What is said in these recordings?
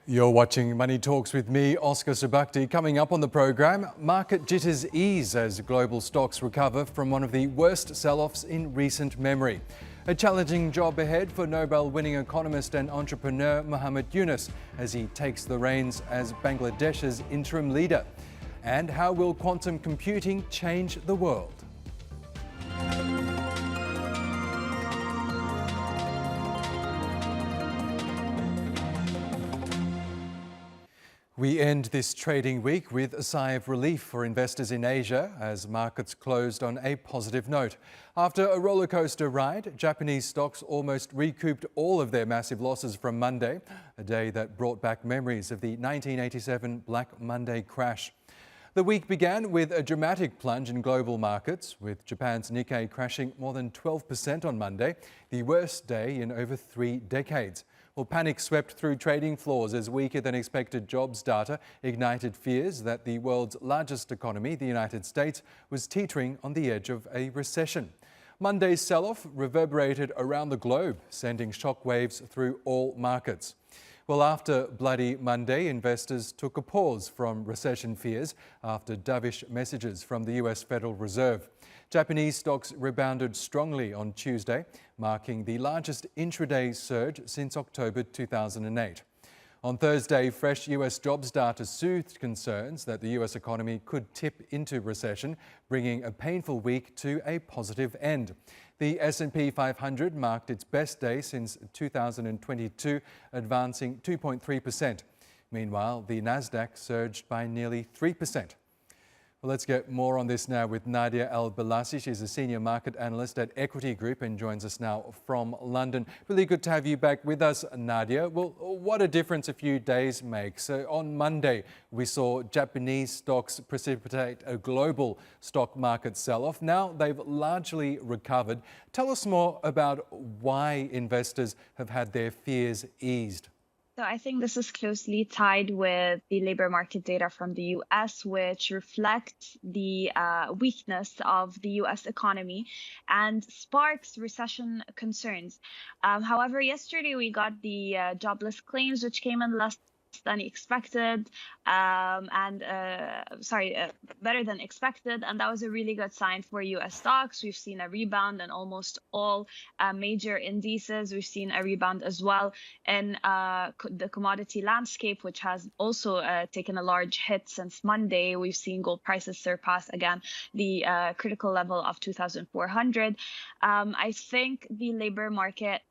You're watching Money Talks with me, Oscar Subakti. Coming up on the program, market jitters ease as global stocks recover from one of the worst sell-offs in recent memory. A challenging job ahead for Nobel-winning economist and entrepreneur Muhammad Yunus as he takes the reins as Bangladesh's interim leader. And how will quantum computing change the world? We end this trading week with a sigh of relief for investors in Asia as markets closed on a positive note. After a rollercoaster ride, Japanese stocks almost recouped all of their massive losses from Monday, a day that brought back memories of the 1987 Black Monday crash. The week began with a dramatic plunge in global markets, with Japan's Nikkei crashing more than 12% on Monday, the worst day in over 3 decades. Well, panic swept through trading floors as weaker than expected jobs data ignited fears that the world's largest economy, the United States, was teetering on the edge of a recession. Monday's sell-off reverberated around the globe, sending shockwaves through all markets. Well, after Bloody Monday, investors took a pause from recession fears after dovish messages from the US Federal Reserve. Japanese stocks rebounded strongly on Tuesday, marking the largest intraday surge since October 2008. On Thursday, fresh US jobs data soothed concerns that the US economy could tip into recession, bringing a painful week to a positive end. The S&P 500 marked its best day since 2022, advancing 2.3%. Meanwhile, the Nasdaq surged by nearly 3%. Well, let's get more on this now with Nadia El-Balassi. She's a senior market analyst at Equity Group and joins us now from London. Really good to have you back with us, Nadia. Well, what a difference a few days makes. So on Monday, we saw Japanese stocks precipitate a global stock market sell-off. Now they've largely recovered. Tell us more about why investors have had their fears eased. So I think this is closely tied with the labor market data from the US, which reflects the weakness of the US economy and sparks recession concerns. However, yesterday we got the jobless claims, which came in less than expected, better than expected, and that was a really good sign for US stocks. We've seen a rebound in almost all major indices. We've seen a rebound as well in the commodity landscape, which has also taken a large hit since Monday. We've seen gold prices surpass again the critical level of 2,400. I think the labor market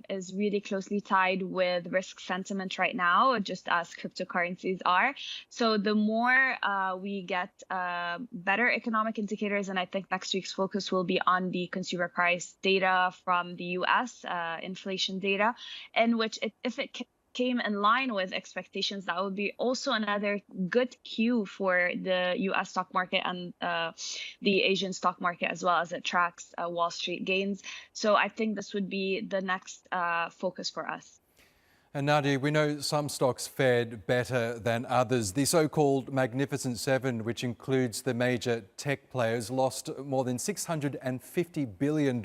is really closely tied with risk sentiment right now, just as cryptocurrencies are. So the more we get better economic indicators, and I think next week's focus will be on the consumer price data from the US, inflation data, in which if it came in line with expectations, that would be also another good cue for the US stock market and the Asian stock market, as well as it tracks Wall Street gains. So I think this would be the next focus for us. And Nadia, we know some stocks fared better than others. The so-called Magnificent Seven, which includes the major tech players, lost more than $650 billion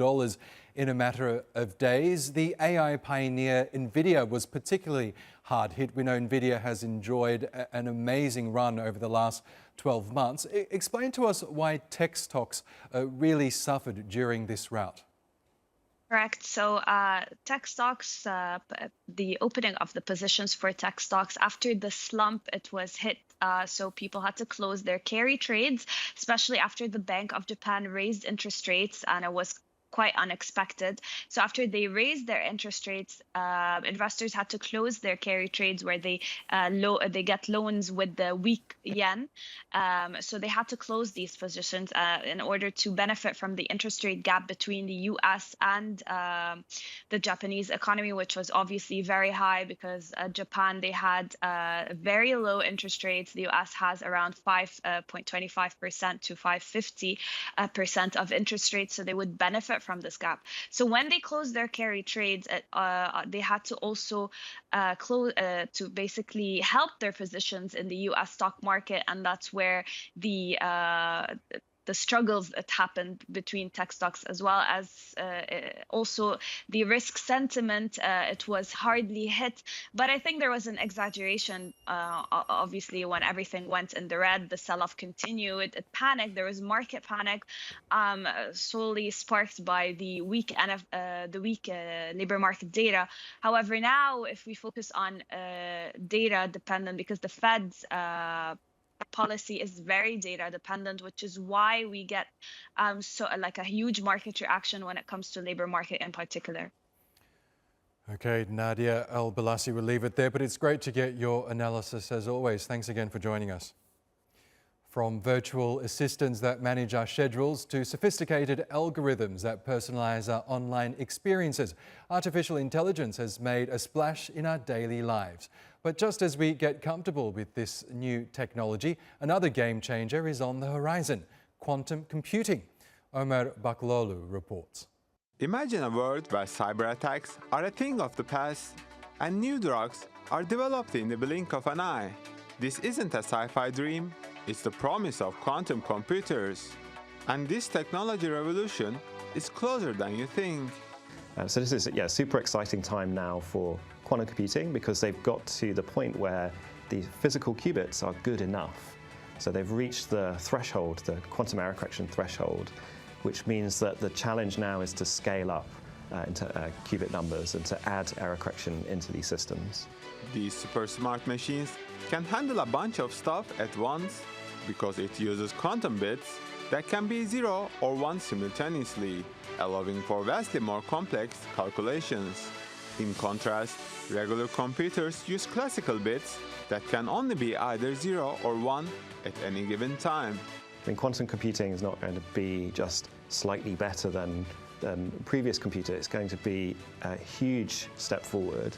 in a matter of days. The AI pioneer NVIDIA was particularly hard hit. We know NVIDIA has enjoyed an amazing run over the last 12 months. Explain to us why tech stocks really suffered during this rout. Correct. So tech stocks, the opening of the positions for tech stocks after the slump, it was hit. So people had to close their carry trades, especially after the Bank of Japan raised interest rates, and it was quite unexpected. So after they raised their interest rates, investors had to close their carry trades where they get loans with the weak yen. So they had to close these positions in order to benefit from the interest rate gap between the US and the Japanese economy, which was obviously very high because Japan, they had very low interest rates. The US has around 5.25% to 5.50% of interest rates. So they would benefit from this gap. So when they closed their carry trades, they had to also close to basically help their positions in the US stock market, and that's where the the struggles that happened between tech stocks, as well as also the risk sentiment. It was hardly hit, but I think there was an exaggeration. Obviously, when everything went in the red, the sell-off continued. It panicked. There was market panic, solely sparked by the weak labor market data. However, now if we focus on data dependent, because the Fed's policy is very data dependent, which is why we get so like a huge market reaction when it comes to labor market in particular. Okay, Nadia El-Balassi, we'll leave it there, but it's great to get your analysis as always. Thanks again for joining us. From virtual assistants that manage our schedules to sophisticated algorithms that personalize our online experiences, artificial intelligence has made a splash in our daily lives. But just as we get comfortable with this new technology, another game changer is on the horizon: quantum computing. Omar Baklolu reports. Imagine a world where cyber attacks are a thing of the past and new drugs are developed in the blink of an eye. This isn't a sci-fi dream, it's the promise of quantum computers. And this technology revolution is closer than you think. So this is a super exciting time now for quantum computing, because they've got to the point where the physical qubits are good enough. So they've reached the threshold, the quantum error correction threshold, which means that the challenge now is to scale up into qubit numbers and to add error correction into these systems. These super smart machines can handle a bunch of stuff at once because it uses quantum bits that can be 0 or 1 simultaneously, allowing for vastly more complex calculations. In contrast, regular computers use classical bits that can only be either 0 or 1 at any given time. I mean, quantum computing is not going to be just slightly better than previous computer. It's going to be a huge step forward,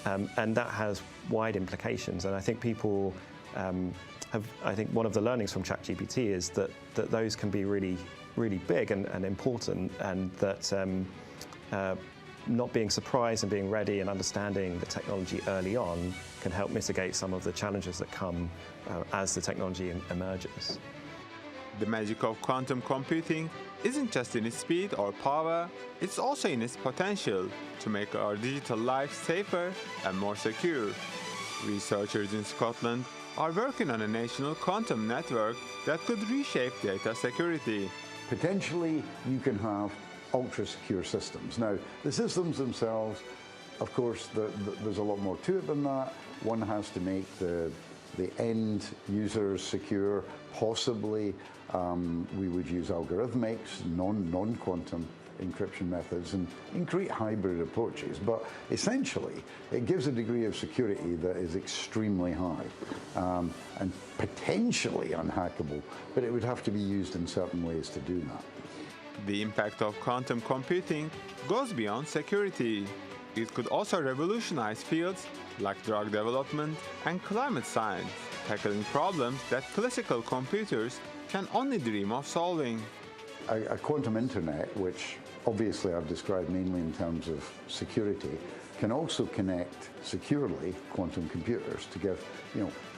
and that has wide implications. And I think people I think one of the learnings from ChatGPT is that those can be really, really big and important, and that not being surprised and being ready and understanding the technology early on can help mitigate some of the challenges that come as the technology emerges. The magic of quantum computing isn't just in its speed or power, it's also in its potential to make our digital lives safer and more secure. Researchers in Scotland are working on a national quantum network that could reshape data security. Potentially, you can have ultra-secure systems. Now, the systems themselves, of course, there's a lot more to it than that. One has to make the end users secure. Possibly, we would use algorithmics, non-quantum encryption methods, and create hybrid approaches. But essentially, it gives a degree of security that is extremely high and potentially unhackable, but it would have to be used in certain ways to do that. The impact of quantum computing goes beyond security. It could also revolutionize fields like drug development and climate science, tackling problems that classical computers can only dream of solving. A quantum internet, which obviously I've described mainly in terms of security, can also connect securely quantum computers to give,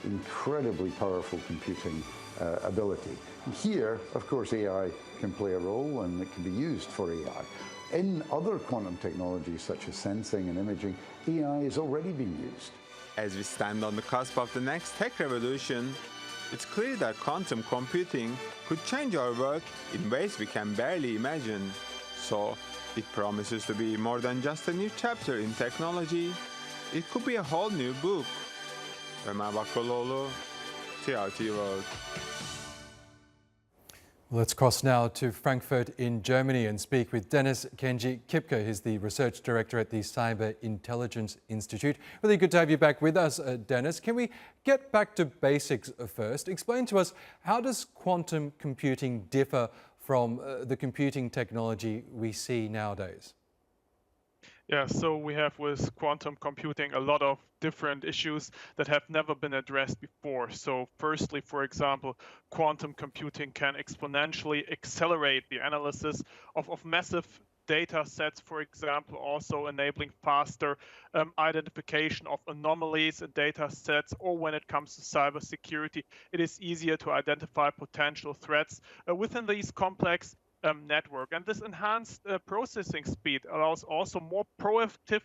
incredibly powerful computing ability. Here, of course, AI can play a role, and it can be used for AI. In other quantum technologies such as sensing and imaging, AI is already being used. As we stand on the cusp of the next tech revolution, it's clear that quantum computing could change our world in ways we can barely imagine. So, it promises to be more than just a new chapter in technology. It could be a whole new book. Omar Baklolu, TRT World. Let's cross now to Frankfurt in Germany and speak with Dennis-Kenji Kipker. He's the Research Director at the Cyber Intelligence Institute. Really good to have you back with us, Dennis. Can we get back to basics first? Explain to us, how does quantum computing differ from the computing technology we see nowadays? Yeah, so we have with quantum computing a lot of different issues that have never been addressed before. So firstly, for example, quantum computing can exponentially accelerate the analysis of massive data sets, for example, also enabling faster identification of anomalies in data sets, or when it comes to cybersecurity, it is easier to identify potential threats within these complex network. And this enhanced processing speed allows also more proactive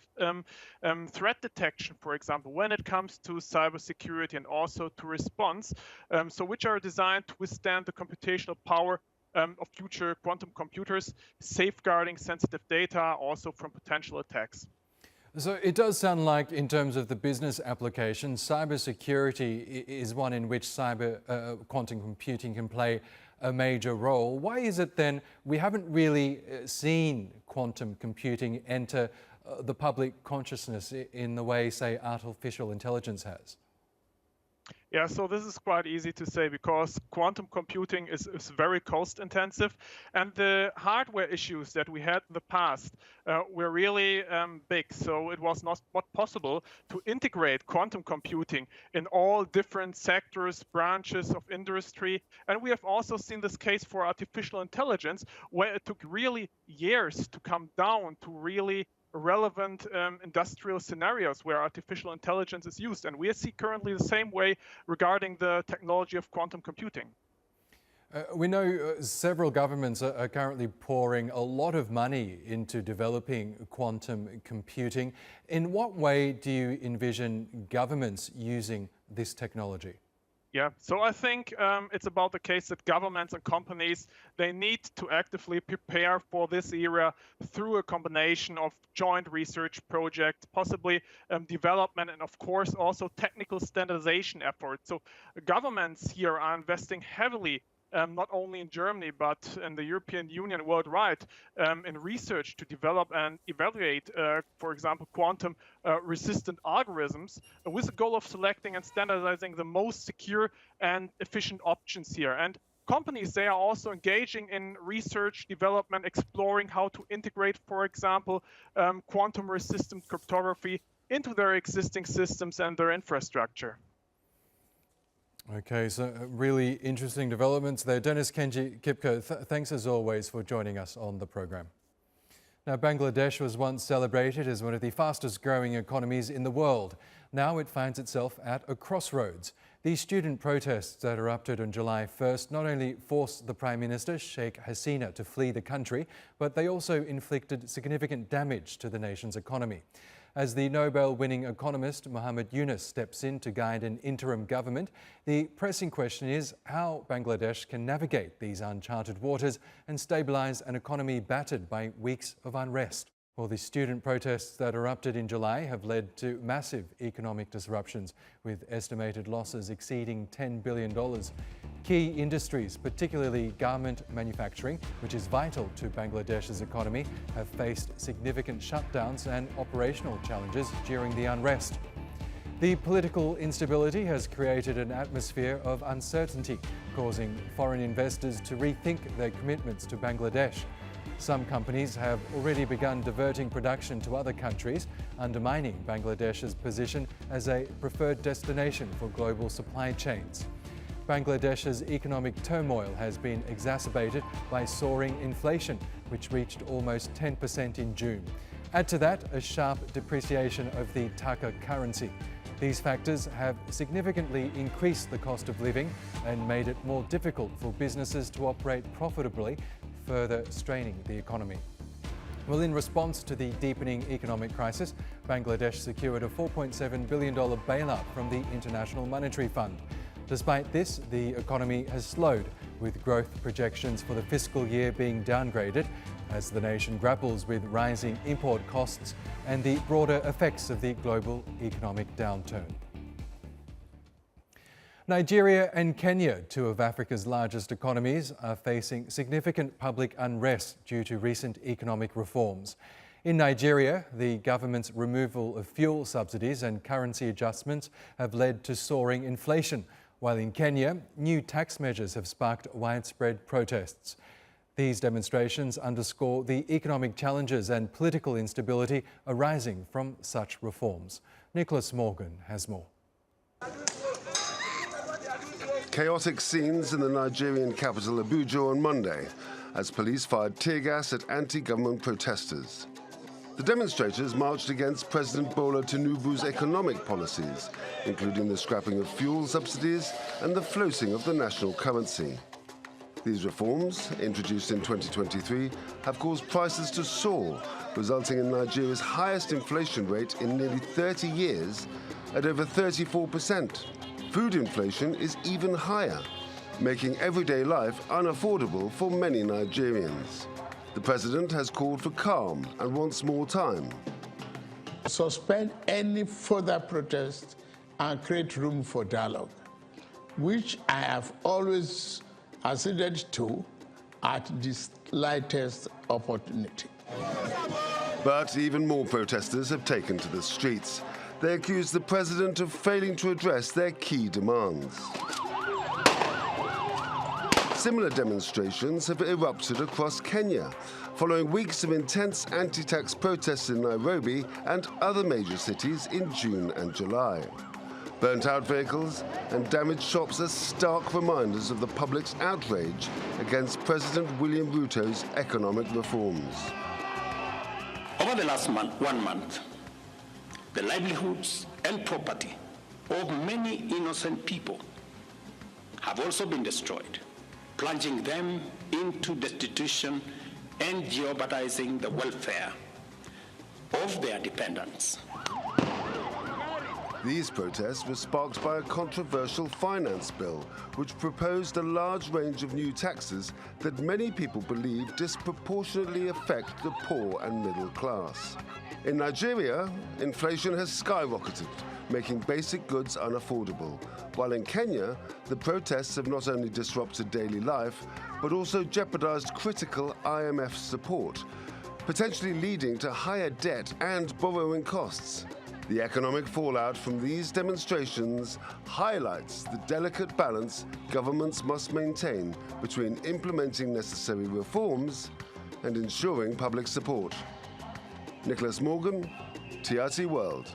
threat detection, for example, when it comes to cybersecurity and also to response, so which are designed to withstand the computational power of future quantum computers, safeguarding sensitive data also from potential attacks. So it does sound like, in terms of the business application, cybersecurity is one in which quantum computing can play a major role. Why is it then we haven't really seen quantum computing enter the public consciousness in the way, say, artificial intelligence has? Yeah, so this is quite easy to say because quantum computing is very cost intensive, and the hardware issues that we had in the past were really big. So it was not possible to integrate quantum computing in all different sectors, branches of industry. And we have also seen this case for artificial intelligence, where it took really years to come down to really relevant industrial scenarios where artificial intelligence is used. And we see currently the same way regarding the technology of quantum computing. We know several governments are currently pouring a lot of money into developing quantum computing. In what way do you envision governments using this technology? Yeah, so I think it's about the case that governments and companies, they need to actively prepare for this era through a combination of joint research projects, possibly development, and of course also technical standardization efforts. So governments here are investing heavily not only in Germany, but in the European Union worldwide, in research to develop and evaluate, for example, quantum resistant algorithms with the goal of selecting and standardizing the most secure and efficient options here. And companies, they are also engaging in research development, exploring how to integrate, for example, quantum resistant cryptography into their existing systems and their infrastructure. Okay, so really interesting developments there. Dennis-Kenji, Kipker, thanks as always for joining us on the program. Now, Bangladesh was once celebrated as one of the fastest growing economies in the world. Now it finds itself at a crossroads. These student protests that erupted on July 1st not only forced the Prime Minister, Sheikh Hasina, to flee the country, but they also inflicted significant damage to the nation's economy. As the Nobel-winning economist Muhammad Yunus steps in to guide an interim government, the pressing question is how Bangladesh can navigate these uncharted waters and stabilise an economy battered by weeks of unrest. Well, the student protests that erupted in July have led to massive economic disruptions, with estimated losses exceeding $10 billion. Key industries, particularly garment manufacturing, which is vital to Bangladesh's economy, have faced significant shutdowns and operational challenges during the unrest. The political instability has created an atmosphere of uncertainty, causing foreign investors to rethink their commitments to Bangladesh. Some companies have already begun diverting production to other countries, undermining Bangladesh's position as a preferred destination for global supply chains. Bangladesh's economic turmoil has been exacerbated by soaring inflation, which reached almost 10% in June. Add to that a sharp depreciation of the taka currency. These factors have significantly increased the cost of living and made it more difficult for businesses to operate profitably, further straining the economy. Well, in response to the deepening economic crisis, Bangladesh secured a $4.7 billion bailout from the International Monetary Fund. Despite this, the economy has slowed, with growth projections for the fiscal year being downgraded as the nation grapples with rising import costs and the broader effects of the global economic downturn. Nigeria and Kenya, two of Africa's largest economies, are facing significant public unrest due to recent economic reforms. In Nigeria, the government's removal of fuel subsidies and currency adjustments have led to soaring inflation, while in Kenya, new tax measures have sparked widespread protests. These demonstrations underscore the economic challenges and political instability arising from such reforms. Nicholas Morgan has more. Chaotic scenes in the Nigerian capital Abuja on Monday as police fired tear gas at anti-government protesters. The demonstrators marched against President Bola Tinubu's economic policies, including the scrapping of fuel subsidies and the floating of the national currency. These reforms, introduced in 2023, have caused prices to soar, resulting in Nigeria's highest inflation rate in nearly 30 years at over 34%. Food inflation is even higher, making everyday life unaffordable for many Nigerians. The president has called for calm and wants more time. Suspend any further protest and create room for dialogue, which I have always acceded to at the slightest opportunity. But even more protesters have taken to the streets. They accuse the president of failing to address their key demands. Similar demonstrations have erupted across Kenya, following weeks of intense anti-tax protests in Nairobi and other major cities in June and July. Burnt-out vehicles and damaged shops are stark reminders of the public's outrage against President William Ruto's economic reforms. Over the last 1 month, the livelihoods and property of many innocent people have also been destroyed, plunging them into destitution and jeopardizing the welfare of their dependents. These protests were sparked by a controversial finance bill, which proposed a large range of new taxes that many people believe disproportionately affect the poor and middle class. In Nigeria, inflation has skyrocketed, making basic goods unaffordable, while in Kenya, the protests have not only disrupted daily life, but also jeopardized critical IMF support, potentially leading to higher debt and borrowing costs. The economic fallout from these demonstrations highlights the delicate balance governments must maintain between implementing necessary reforms and ensuring public support. Nicholas Morgan, TRT World.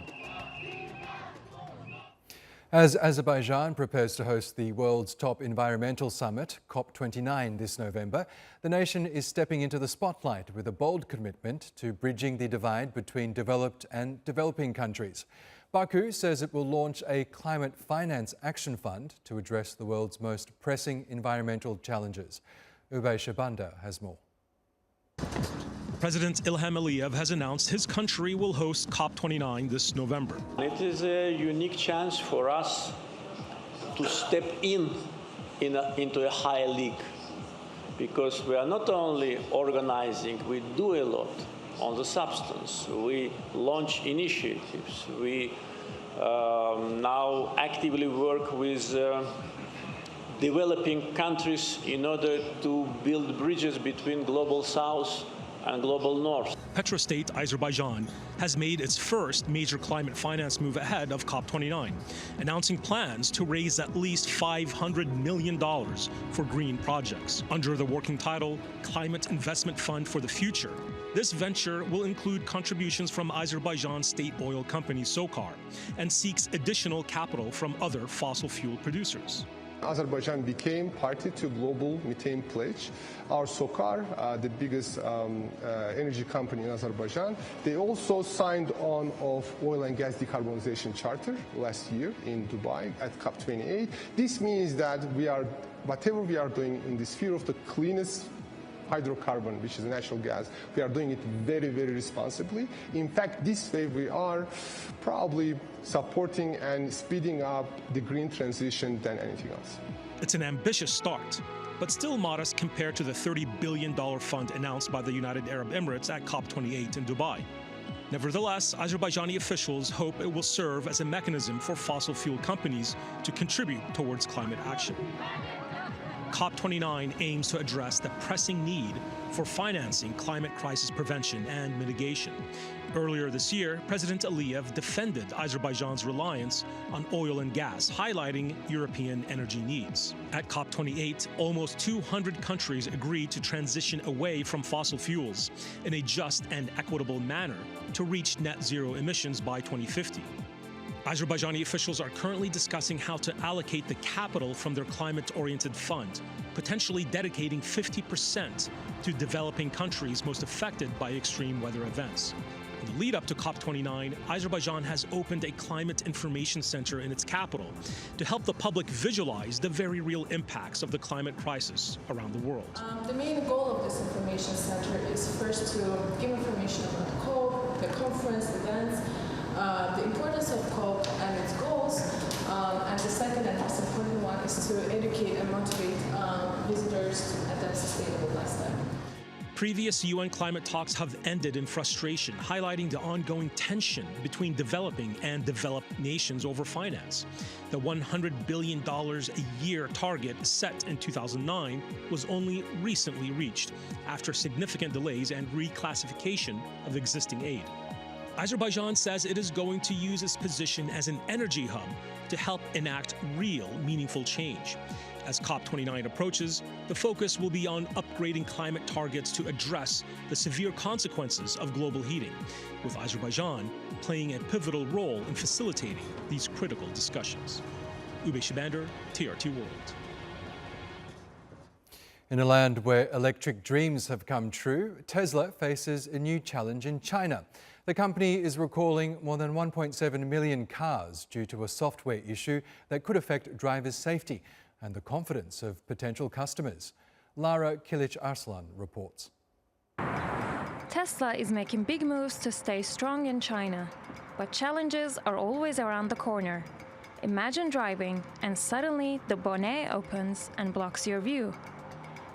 As Azerbaijan prepares to host the world's top environmental summit, COP29, this November, the nation is stepping into the spotlight with a bold commitment to bridging the divide between developed and developing countries. Baku says it will launch a climate finance action fund to address the world's most pressing environmental challenges. Ubay Shabanda has more. President Ilham Aliyev has announced his country will host COP29 this November. It is a unique chance for us to step into a higher league, because we are not only organizing, we do a lot on the substance. We launch initiatives. We now actively work with developing countries in order to build bridges between global south and global north. Petrostate Azerbaijan has made its first major climate finance move ahead of COP29, announcing plans to raise at least $500 million for green projects under the working title Climate Investment Fund for the Future. This venture will include contributions from Azerbaijan's state oil company SOCAR and seeks additional capital from other fossil fuel producers. Azerbaijan became party to Global Methane Pledge. Our SOCAR, the biggest energy company in Azerbaijan, they also signed on of oil and gas decarbonization charter last year in Dubai at COP28. This means that whatever we are doing in the sphere of the cleanest hydrocarbon, which is natural gas, we are doing it very, very responsibly. In fact, this way we are probably supporting and speeding up the green transition than anything else. It's an ambitious start, but still modest compared to the $30 billion fund announced by the United Arab Emirates at COP28 in Dubai. Nevertheless, Azerbaijani officials hope it will serve as a mechanism for fossil fuel companies to contribute towards climate action. COP29 aims to address the pressing need for financing climate crisis prevention and mitigation. Earlier this year, President Aliyev defended Azerbaijan's reliance on oil and gas, highlighting European energy needs. At COP28, almost 200 countries agreed to transition away from fossil fuels in a just and equitable manner to reach net zero emissions by 2050. Azerbaijani officials are currently discussing how to allocate the capital from their climate-oriented fund, potentially dedicating 50% to developing countries most affected by extreme weather events. In the lead up to COP29, Azerbaijan has opened a climate information center in its capital to help the public visualize the very real impacts of the climate crisis around the world. The main goal of this information center is first to give information about the COP, the conference events, the importance of COP and its goals, and the second and most important one is to educate and motivate visitors to adapt sustainable lifestyle. Previous UN climate talks have ended in frustration, highlighting the ongoing tension between developing and developed nations over finance. The $100 billion a year target set in 2009 was only recently reached after significant delays and reclassification of existing aid. Azerbaijan says it is going to use its position as an energy hub to help enact real, meaningful change. As COP29 approaches, the focus will be on upgrading climate targets to address the severe consequences of global heating, with Azerbaijan playing a pivotal role in facilitating these critical discussions. Ube Shibander, TRT World. In a land where electric dreams have come true, Tesla faces a new challenge in China. The company is recalling more than 1.7 million cars due to a software issue that could affect drivers' safety and the confidence of potential customers. Lara Kilic-Arslan reports. Tesla is making big moves to stay strong in China, but challenges are always around the corner. Imagine driving and suddenly the bonnet opens and blocks your view.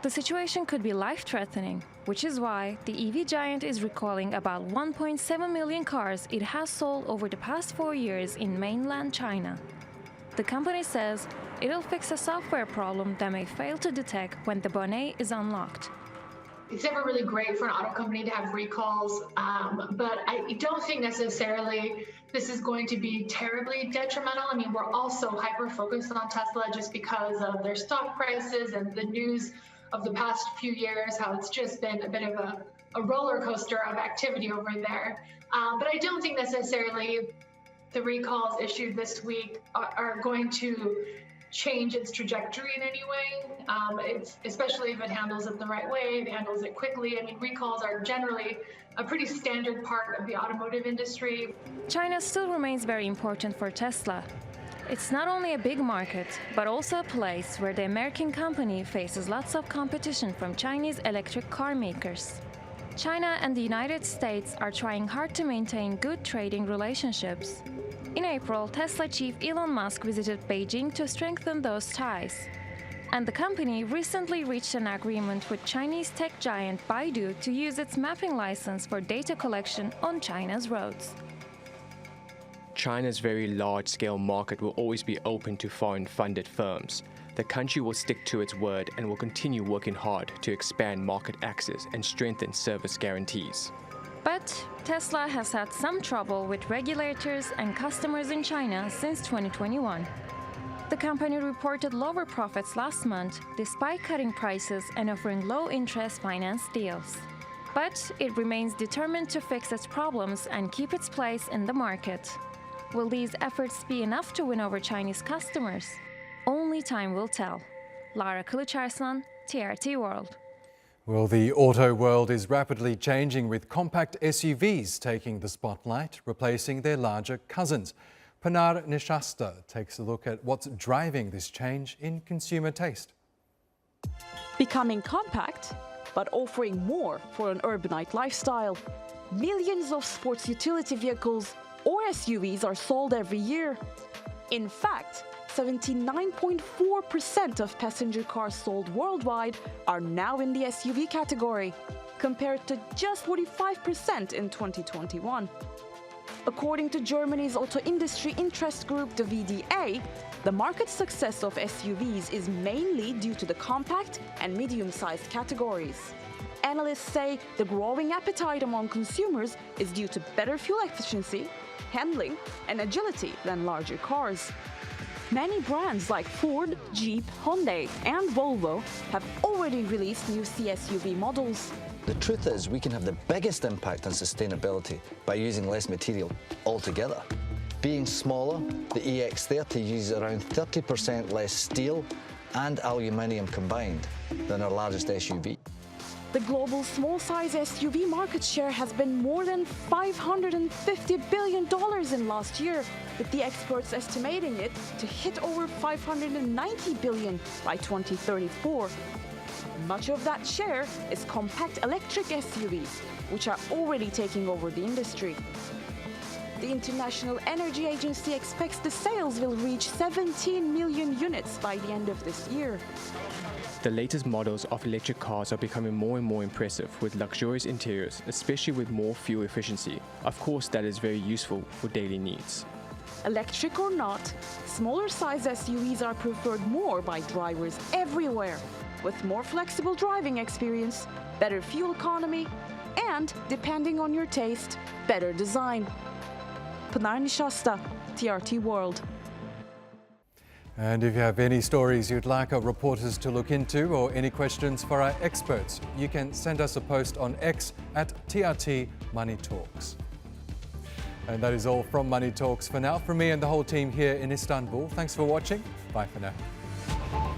The situation could be life-threatening, which is why the EV giant is recalling about 1.7 million cars it has sold over the past 4 years in mainland China. The company says it'll fix a software problem that may fail to detect when the bonnet is unlocked. It's never really great for an auto company to have recalls, but I don't think necessarily this is going to be terribly detrimental. I mean, we're also hyper-focused on Tesla just because of their stock prices and the news of the past few years, how it's just been a bit of a roller coaster of activity over there. But I don't think necessarily the recalls issued this week are going to change its trajectory in any way. It's especially if it handles it the right way, it handles it quickly. I mean, recalls are generally a pretty standard part of the automotive industry. China still remains very important for Tesla. It's not only a big market, but also a place where the American company faces lots of competition from Chinese electric car makers. China and the United States are trying hard to maintain good trading relationships. In April, Tesla chief Elon Musk visited Beijing to strengthen those ties. And the company recently reached an agreement with Chinese tech giant Baidu to use its mapping license for data collection on China's roads. China's very large-scale market will always be open to foreign-funded firms. The country will stick to its word and will continue working hard to expand market access and strengthen service guarantees. But Tesla has had some trouble with regulators and customers in China since 2021. The company reported lower profits last month despite cutting prices and offering low-interest finance deals. But it remains determined to fix its problems and keep its place in the market. Will these efforts be enough to win over Chinese customers? Only time will tell. Lara Kilic-Arslan, TRT World. Well, the auto world is rapidly changing with compact SUVs taking the spotlight, replacing their larger cousins. Pinar Nishasta takes a look at what's driving this change in consumer taste. Becoming compact, but offering more for an urbanite lifestyle. Millions of sports utility vehicles or SUVs are sold every year. In fact, 79.4% of passenger cars sold worldwide are now in the SUV category, compared to just 45% in 2021. According to Germany's auto industry interest group, the VDA, the market success of SUVs is mainly due to the compact and medium-sized categories. Analysts say the growing appetite among consumers is due to better fuel efficiency, handling, and agility than larger cars. Many brands like Ford, Jeep, Hyundai, and Volvo have already released new CSUV models. The truth is, we can have the biggest impact on sustainability by using less material altogether. Being smaller, the EX30 uses around 30% less steel and aluminium combined than our largest SUV. The global small-size SUV market share has been more than $550 billion in last year, with the experts estimating it to hit over $590 billion by 2034. Much of that share is compact electric SUVs, which are already taking over the industry. The International Energy Agency expects the sales will reach 17 million units by the end of this year. The latest models of electric cars are becoming more and more impressive with luxurious interiors, especially with more fuel efficiency. Of course, that is very useful for daily needs. Electric or not, smaller size SUVs are preferred more by drivers everywhere, with more flexible driving experience, better fuel economy, and, depending on your taste, better design. Pınar Nişasta, TRT World. And if you have any stories you'd like our reporters to look into or any questions for our experts, you can send us a post on X at TRT Money Talks. And that is all from Money Talks for now. From me and the whole team here in Istanbul, thanks for watching. Bye for now.